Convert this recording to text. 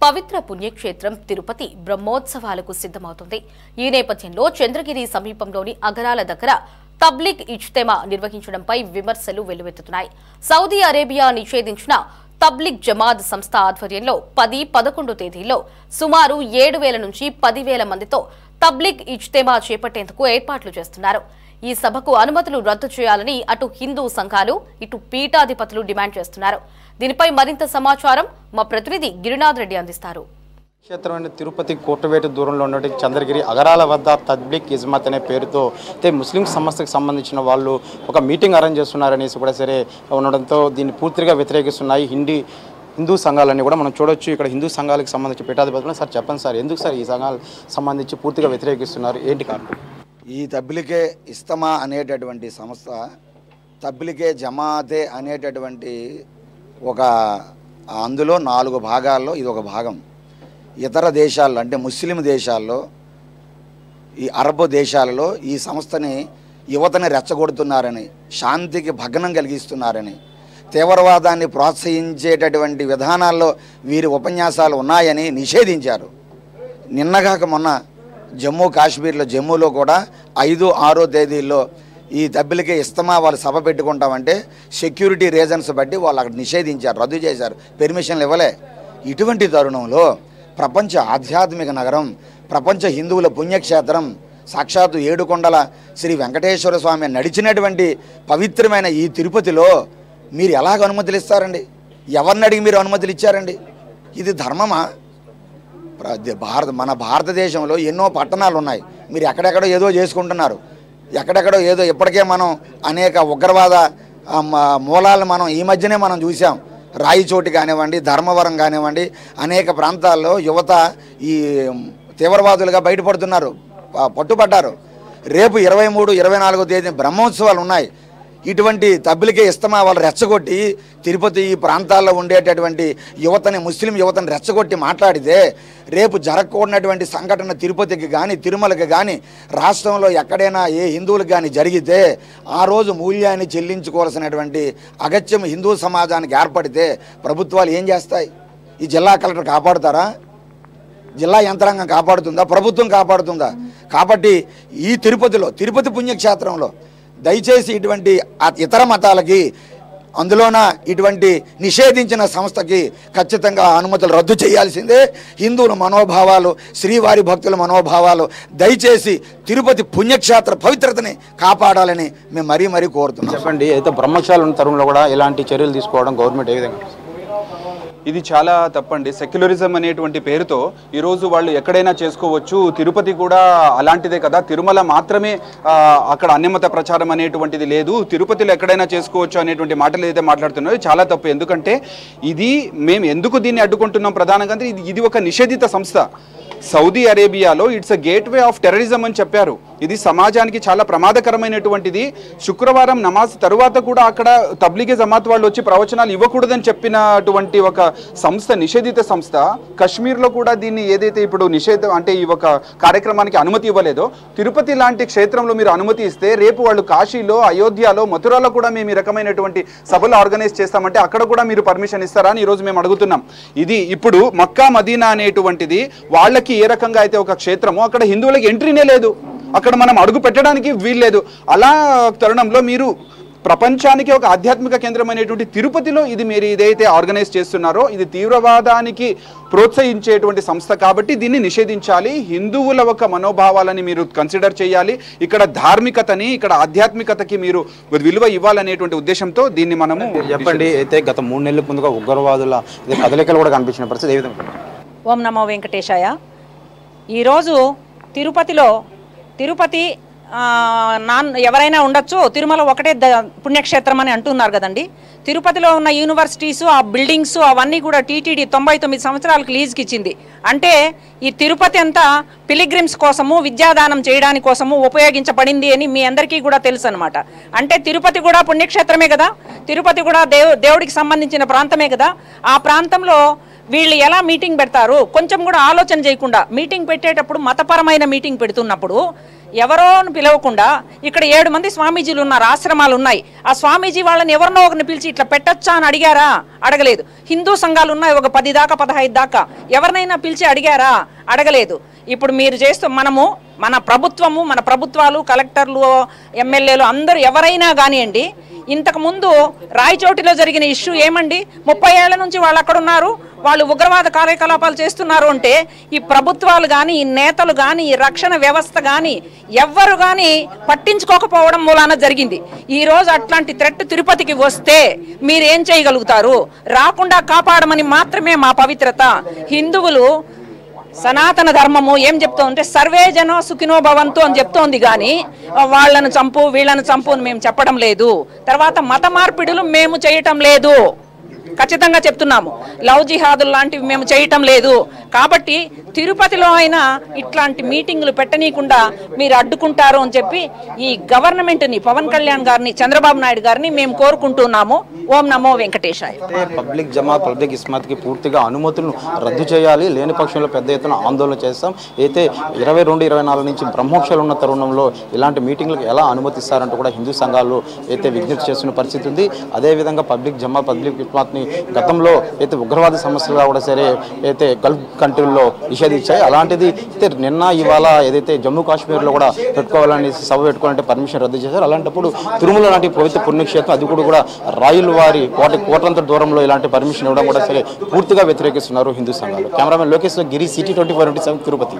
పవిత్ర పుణ్యక్షేత్రం తిరుపతి బ్రహ్మోత్సవాలకు సిద్ధమవుతుంది. ఈ నేపథ్యంలో చంద్రగిరి సమీపంలోని అగరాల దగ్గర తబ్లిగ్ ఇజ్తెమా నిర్వహించడంపై విమర్శలు వెల్లువెత్తుతున్నాయి. సౌదీ అరేబియా నిషేధించిన తబ్లిగ్ జమాత్ సంస్థ ఆధ్వర్యంలో 10-11 తేదీల్లో సుమారు 7,000 నుంచి 10,000 మందితో తబ్లిగ్ ఇజ్తెమా చేపట్టేందుకు ఏర్పాట్లు చేస్తున్నారు. ఈ సభకు అనుమతులు రద్దు చేయాలని అటు హిందూ సంఘాలు ఇటు పీఠాధిపతులు డిమాండ్ చేస్తున్నారు. దీనిపై మరింత సమాచారం మా ప్రతినిధి గిరినాథ్ రెడ్డి అందిస్తారు. క్షేత్రమైన తిరుపతి కోటవేట దూరంలో ఉన్నటువంటి చంద్రగిరి అగరాల వద్ద తబ్లిగ్ ఇజ్మత్ అనే పేరుతో అయితే ముస్లిం సంస్థకు సంబంధించిన వాళ్ళు ఒక మీటింగ్ అరేంజ్ చేస్తున్నారనేసి కూడా సరే ఉండడంతో దీన్ని పూర్తిగా వ్యతిరేకిస్తున్నాయి హిందూ సంఘాలన్నీ కూడా మనం చూడొచ్చు. ఇక్కడ హిందూ సంఘాలకు సంబంధించి పీఠాధిపతులు సార్ చెప్పండి సార్, ఎందుకు సార్ ఈ సంఘాలకు సంబంధించి పూర్తిగా వ్యతిరేకిస్తున్నారు, ఏంటి కారణం? ఈ తబ్లిగే ఇస్తమా అనేటటువంటి సంస్థ తబ్లిగే జమాతే అనేటటువంటి ఒక అందులో 4 భాగాల్లో ఇది ఒక భాగం. ఇతర దేశాల్లో అంటే ముస్లిం దేశాల్లో ఈ అరబ్ దేశాలలో ఈ సంస్థని యువతని రెచ్చగొడుతున్నారని, శాంతికి భగ్నం కలిగిస్తున్నారని, తీవ్రవాదాన్ని ప్రోత్సహించేటటువంటి విధానాల్లో వీరి ఉపన్యాసాలు ఉన్నాయని నిషేధించారు. నిన్నగాక మొన్న జమ్మూ కాశ్మీర్లో జమ్మూలో కూడా 5-6 తేదీల్లో ఈ తబ్లిగే ఇస్తమా వాళ్ళు సభ పెట్టుకుంటామంటే సెక్యూరిటీ రీజన్స్ బట్టి వాళ్ళు అక్కడ నిషేధించారు, రద్దు చేశారు, పెర్మిషన్లు ఇవ్వలే. ఇటువంటి తరుణంలో ప్రపంచ ఆధ్యాత్మిక నగరం, ప్రపంచ హిందువుల పుణ్యక్షేత్రం, సాక్షాత్తు ఏడుకొండల శ్రీ వెంకటేశ్వర స్వామి నడిచినటువంటి పవిత్రమైన ఈ తిరుపతిలో మీరు ఎలాగ అనుమతులు ఇస్తారండి? ఎవరిని అడిగి మీరు అనుమతులు ఇచ్చారండి? ఇది ధర్మమా? మన భారతదేశంలో ఎన్నో పట్టణాలు ఉన్నాయి, మీరు ఎక్కడెక్కడో ఏదో చేసుకుంటున్నారు. ఎక్కడెక్కడో ఏదో ఇప్పటికే మనం అనేక ఉగ్రవాద మూలాలను మనం ఈ మధ్యనే మనం చూసాం. రాయిచోటి కానివ్వండి, ధర్మవరం కానివ్వండి, అనేక ప్రాంతాల్లో యువత ఈ తీవ్రవాదులుగా బయటపడుతున్నారు, పట్టుబడ్డారు. రేపు 23-24 తేదీ బ్రహ్మోత్సవాలు ఉన్నాయి. ఇటువంటి తబ్లిగే ఇస్తమా వాళ్ళు రెచ్చగొట్టి తిరుపతి ఈ ప్రాంతాల్లో ఉండేటటువంటి యువతని, ముస్లిం యువతని రెచ్చగొట్టి మాట్లాడితే రేపు జరగకూడనటువంటి సంఘటన తిరుపతికి కానీ తిరుమలకి కానీ రాష్ట్రంలో ఎక్కడైనా ఏ హిందువులకు కానీ జరిగితే ఆ రోజు మూల్యాన్ని చెల్లించుకోవాల్సినటువంటి అగత్యం హిందూ సమాజానికి ఏర్పడితే ప్రభుత్వాలు ఏం చేస్తాయి? ఈ జిల్లా కలెక్టర్ కాపాడుతారా? జిల్లా యంత్రాంగం కాపాడుతుందా? ప్రభుత్వం కాపాడుతుందా? కాబట్టి ఈ తిరుపతి పుణ్యక్షేత్రంలో దయచేసి ఇటువంటి ఇతర మతాలకి, అందులోన ఇటువంటి నిషేధించిన సంస్థకి ఖచ్చితంగా అనుమతులు రద్దు చేయాల్సిందే. హిందువుల మనోభావాలు, శ్రీవారి భక్తుల మనోభావాలు, దయచేసి తిరుపతి పుణ్యక్షేత్ర పవిత్రతని కాపాడాలని మేము మరీ కోరుతున్నాం. చెప్పండి, అయితే బ్రహ్మచారులు ఉన్న తరుణంలో కూడా ఇలాంటి చర్యలు తీసుకోవడం గవర్నమెంట్ ఏ విధంగా? ఇది చాలా తప్పండి. సెక్యులరిజం అనేటువంటి పేరుతో ఈరోజు వాళ్ళు ఎక్కడైనా చేసుకోవచ్చు. తిరుపతి కూడా అలాంటిదే కదా, తిరుమల మాత్రమే అక్కడ అన్యమత ప్రచారం అనేటువంటిది లేదు, తిరుపతిలో ఎక్కడైనా చేసుకోవచ్చు అనేటువంటి మాటలు ఏదైతే మాట్లాడుతున్నారో చాలా తప్పు. ఎందుకంటే మేము ఎందుకు దీన్ని అడ్డుకుంటున్నాం ప్రధానంగా అంటే ఇది ఒక నిషేధిత సంస్థ. సౌదీ అరేబియాలో it's a gateway of terrorism అని చెప్పారు. ఇది సమాజానికి చాలా ప్రమాదకరమైనటువంటిది. శుక్రవారం నమాజ్ తరువాత కూడా అక్కడ తబ్లిగే జమాత్ వాళ్ళు వచ్చి ప్రవచనాలు ఇవ్వకూడదని చెప్పినటువంటి ఒక సంస్థ, నిషేధిత సంస్థ, కశ్మీర్లో కూడా దీన్ని ఏదైతే ఇప్పుడు నిషేధం అంటే ఈ ఒక కార్యక్రమానికి అనుమతి ఇవ్వలేదో, తిరుపతి లాంటి క్షేత్రంలో మీరు అనుమతి ఇస్తే రేపు వాళ్ళు కాశీలో, అయోధ్యలో, మథురాలో కూడా మేము ఈ రకమైనటువంటి సభలు ఆర్గనైజ్ చేస్తామంటే అక్కడ కూడా మీరు పర్మిషన్ ఇస్తారా అని ఈరోజు మేము అడుగుతున్నాం. ఇది ఇప్పుడు మక్కా మదీనా అనేటువంటిది వాళ్ళకి ఏ రకంగా అయితే ఒక క్షేత్రమో అక్కడ హిందువులకి ఎంట్రీనే లేదు, అక్కడ మనం అడుగు పెట్టడానికి వీల్లేదు. అలా తరుణంలో మీరు ప్రపంచానికి ఒక ఆధ్యాత్మిక కేంద్రమైనటువంటి తిరుపతిలో ఇది మీరు ఏదైతే ఆర్గనైజ్ చేస్తున్నారో ఇది తీవ్రవాదానికి ప్రోత్సహించేటువంటి సంస్థ కాబట్టి దీన్ని నిషేధించాలి. హిందువుల ఒక మనోభావాలని మీరు కన్సిడర్ చేయాలి. ఇక్కడ ధార్మికతని, ఇక్కడ ఆధ్యాత్మికతకి మీరు విలువ ఇవ్వాలనేటువంటి ఉద్దేశంతో దీన్ని మనము చెప్పండి. అయితే గత 3 నెలల ముందుగా ఉగ్రవాదుల కదలికలు కూడా కనిపించిన పరిస్థితి ఏ విధంగా? ఓం నమో వెంకటేశాయ. ఈరోజు తిరుపతి ఎవరైనా ఉండొచ్చు, తిరుమల ఒకటే పుణ్యక్షేత్రం అని అంటున్నారు కదండి. తిరుపతిలో ఉన్న యూనివర్సిటీస్, ఆ బిల్డింగ్స్ అవన్నీ కూడా టీటీడీ 99 సంవత్సరాలకు లీజ్కి ఇచ్చింది. అంటే ఈ తిరుపతి అంతా పిలిగ్రిమ్స్ కోసము, విద్యాదానం చేయడానికి కోసము ఉపయోగించబడింది అని మీ అందరికీ కూడా తెలుసు అనమాట. అంటే తిరుపతి కూడా పుణ్యక్షేత్రమే కదా, తిరుపతి కూడా దేవుడికి సంబంధించిన ప్రాంతమే కదా. ఆ ప్రాంతంలో వీళ్ళు ఎలా మీటింగ్ పెడతారు? కొంచెం కూడా ఆలోచన చేయకుండా మీటింగ్ పెట్టేటప్పుడు, మతపరమైన మీటింగ్ పెడుతున్నప్పుడు ఎవరో పిలవకుండా, ఇక్కడ 7 మంది స్వామీజీలు ఉన్నారు, ఆశ్రమాలు ఉన్నాయి, ఆ స్వామీజీ వాళ్ళని ఎవరినో ఒకరిని పిలిచి ఇట్లా పెట్టచ్చా అని అడిగారా? అడగలేదు. హిందూ సంఘాలు ఉన్నాయి, ఒక 10 దాకా 15 దాకా, ఎవరినైనా పిలిచి అడిగారా? అడగలేదు. ఇప్పుడు మీరు చేస్తూ మన ప్రభుత్వము, మన ప్రభుత్వాలు, కలెక్టర్లు, ఎమ్మెల్యేలు అందరూ ఎవరైనా కానివ్వండి, ఇంతకుముందు రాయచోటిలో జరిగిన ఇష్యూ ఏమండి? 30 ఏళ్ల నుంచి వాళ్ళు అక్కడ ఉన్నారు, వాళ్ళు ఉగ్రవాద కార్యకలాపాలు చేస్తున్నారు అంటే ఈ ప్రభుత్వాలు కానీ, ఈ నేతలు కానీ, ఈ రక్షణ వ్యవస్థ కానీ ఎవ్వరు కానీ పట్టించుకోకపోవడం మూలాన జరిగింది. ఈరోజు అట్లాంటి థ్రెట్ తిరుపతికి వస్తే మీరేం చేయగలుగుతారు? రాకుండా కాపాడమని మాత్రమే మా పవిత్రత. హిందువులు సనాతన ధర్మము ఏం చెప్తోందంటే సర్వే జనో సుఖినో భవంతు అని చెప్తోంది, కానీ వాళ్ళను చంపు వీళ్ళను చంపు అని మేము చెప్పడం లేదు. తర్వాత మత మార్పిడులు మేము చేయటం లేదు, ఖచ్చితంగా చెప్తున్నాము. లవ్ జిహాదులు లాంటివి మేము చేయటం లేదు. కాబట్టి తిరుపతిలో అయినా ఇట్లాంటి మీటింగులు పెట్టనీయకుండా మీరు అడ్డుకుంటారు అని చెప్పి ఈ గవర్నమెంట్ని, పవన్ కళ్యాణ్ గారిని, చంద్రబాబు నాయుడు గారిని మేము కోరుకుంటున్నాము. ఓం నమో వెంకటేశాయ. పబ్లిక్ జమాత్, పబ్లిక్ ఇస్మాత్కి పూర్తిగా అనుమతులను రద్దు చేయాలి, లేని పక్షంలో పెద్ద ఎత్తున ఆందోళన చేస్తాం. అయితే 22-24 నుంచి బ్రహ్మోత్సవాలు ఉన్న తరుణంలో ఇలాంటి మీటింగ్లకు ఎలా అనుమతిస్తారంటూ కూడా హిందూ సంఘాలు అయితే విజ్ఞప్తి చేస్తున్న పరిస్థితి ఉంది. అదేవిధంగా పబ్లిక్ జమాత్, పబ్లిక్ ఇస్మాత్ని గతంలో అయితే ఉగ్రవాద సమస్యలుగా కూడా సరే అయితే గల్ఫ్ కంట్రీల్లో నిషేధించాయి. అలాంటిది అయితే నిన్న ఇవాళ ఏదైతే జమ్మూ కాశ్మీర్లో కూడా పెట్టుకోవాలని సభ పెట్టుకోవాలంటే పర్మిషన్ రద్దు చేశారు. అలాంటప్పుడు తిరుమల లాంటి పవిత్ర పుణ్యక్షేత్రం, అది కూడా రాయుల వారి కోట్లంత దూరంలో ఇలాంటి పర్మిషన్ ఇవ్వడం కూడా సరే పూర్తిగా వ్యతిరేకిస్తున్నారు హిందూ సంఘాలు. కెమెరామెన్ లోకేష్ గిరి, సిటీ 24/7 తిరుపతి.